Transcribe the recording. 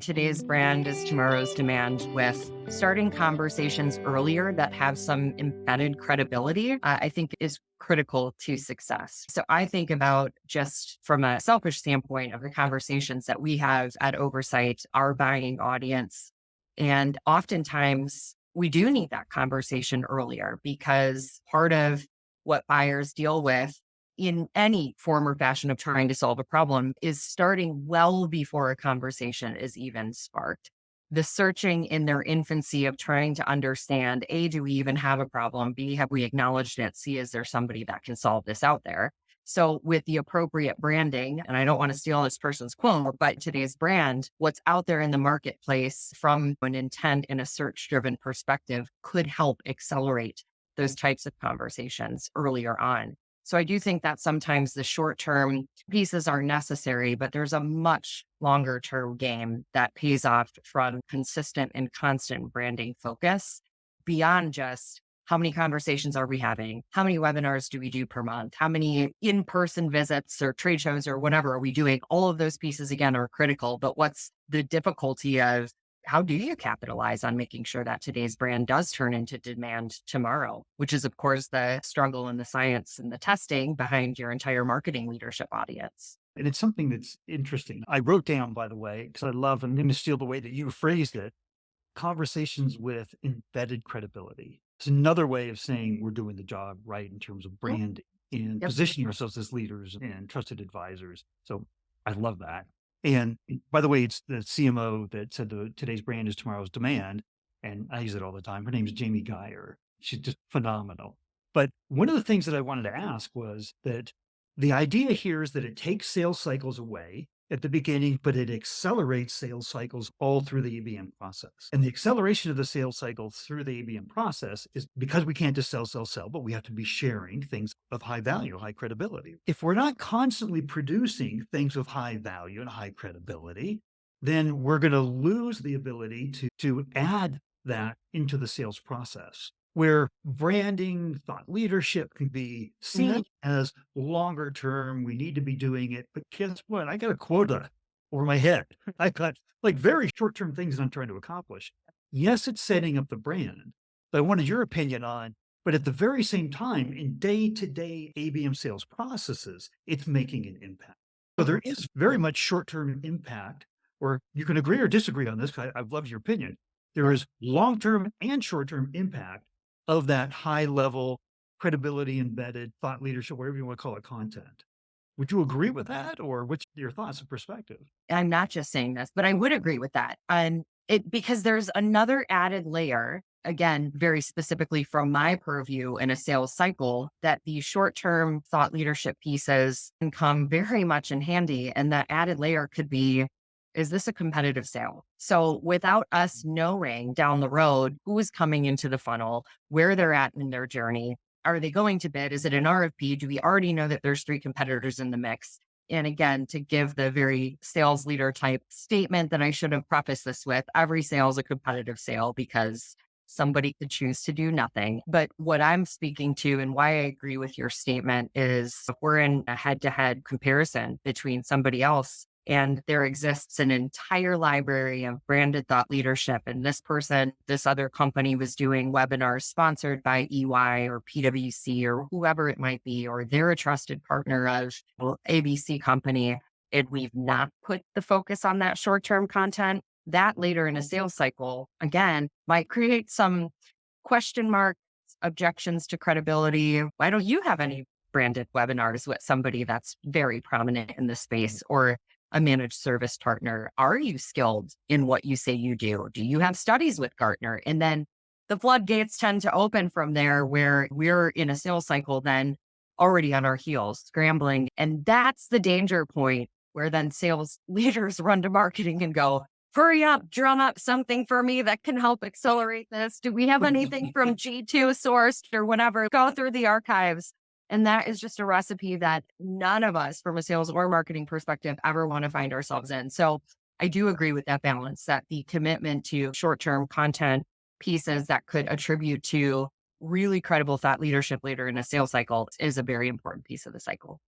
Today's brand is tomorrow's demand with starting conversations earlier that have some embedded credibility, I think is critical to success. So I think about just from a selfish standpoint of the conversations that we have at Oversight, our buying audience. And oftentimes we do need that conversation earlier because part of what buyers deal with in any form or fashion of trying to solve a problem is starting well before a conversation is even sparked. The searching in their infancy of trying to understand A, do we even have a problem? B, have we acknowledged it? C, is there somebody that can solve this out there? So, with the appropriate branding, and I don't want to steal this person's quote, but today's brand, what's out there in the marketplace from an intent and a search driven perspective could help accelerate those types of conversations earlier on. So I do think that sometimes the short term pieces are necessary, but there's a much longer term game that pays off from consistent and constant branding focus beyond just how many conversations are we having? How many webinars do we do per month? How many in person visits or trade shows or whatever are we doing? All of those pieces, again, are critical. But what's the difficulty of how do you capitalize on making sure that today's brand does turn into demand tomorrow, which is, of course, the struggle and the science and the testing behind your entire marketing leadership audience. And it's something that's interesting. I wrote down, by the way, because I love, I'm going to steal the way that you phrased it, conversations with embedded credibility. It's another way of saying we're doing the job right in terms of Yep. brand and Yep. positioning ourselves as leaders and trusted advisors. So I love that. And by the way, it's the CMO that said today's brand is tomorrow's demand. And I use it all the time. Her name is Jamie Geyer. She's just phenomenal. But one of the things that I wanted to ask was that the idea here is that it takes sales cycles away at the beginning, but it accelerates sales cycles all through the ABM process. And the acceleration of the sales cycle through the ABM process is because we can't just sell, but we have to be sharing things of high value, high credibility. If we're not constantly producing things of high value and high credibility, then we're going to lose the ability to add that into the sales process where branding, thought leadership can be Mhm. seen as longer term. We need to be doing it. But guess what? I got a quota over my head. I got like very short term things that I'm trying to accomplish. Yes, it's setting up the brand. But I wanted your opinion on, but at the very same time, in day to day ABM sales processes, it's making an impact. So there is very much short term impact, or you can agree or disagree on this. I've loved your opinion. There is long term and short term impact of that high level credibility embedded thought leadership, whatever you want to call it, content. Would you agree with that? Or what's your thoughts and perspective? I'm not just saying this, but I would agree with that. It because there's another added layer, again, very specifically from my purview in a sales cycle, that the short-term thought leadership pieces can come very much in handy. And that added layer could be, is this a competitive sale? So without us knowing down the road who is coming into the funnel, where they're at in their journey, are they going to bid? Is it an RFP? Do we already know that there's three competitors in the mix? And again, to give the very sales leader type statement that I should have prefaced this with, every sale is a competitive sale because somebody could choose to do nothing. But what I'm speaking to and why I agree with your statement is if we're in a head to head comparison between somebody else and there exists an entire library of branded thought leadership. And this person, this other company was doing webinars sponsored by EY or PwC or whoever it might be, or they're a trusted partner of ABC company. And we've not put the focus on that short term content. That later in a sales cycle, again, might create some question marks, objections to credibility. Why don't you have any branded webinars with somebody that's very prominent in the space or a managed service partner? Are you skilled in what you say you do? Do you have studies with Gartner? And then the floodgates tend to open from there where we're in a sales cycle then already on our heels, scrambling. And that's the danger point where then sales leaders run to marketing and go, hurry up, drum up something for me that can help accelerate this. Do we have anything from G2 sourced or whatever? Go through the archives. And that is just a recipe that none of us from a sales or marketing perspective ever want to find ourselves in. So I do agree with that balance that the commitment to short-term content pieces that could attribute to really credible thought leadership later in a sales cycle is a very important piece of the cycle.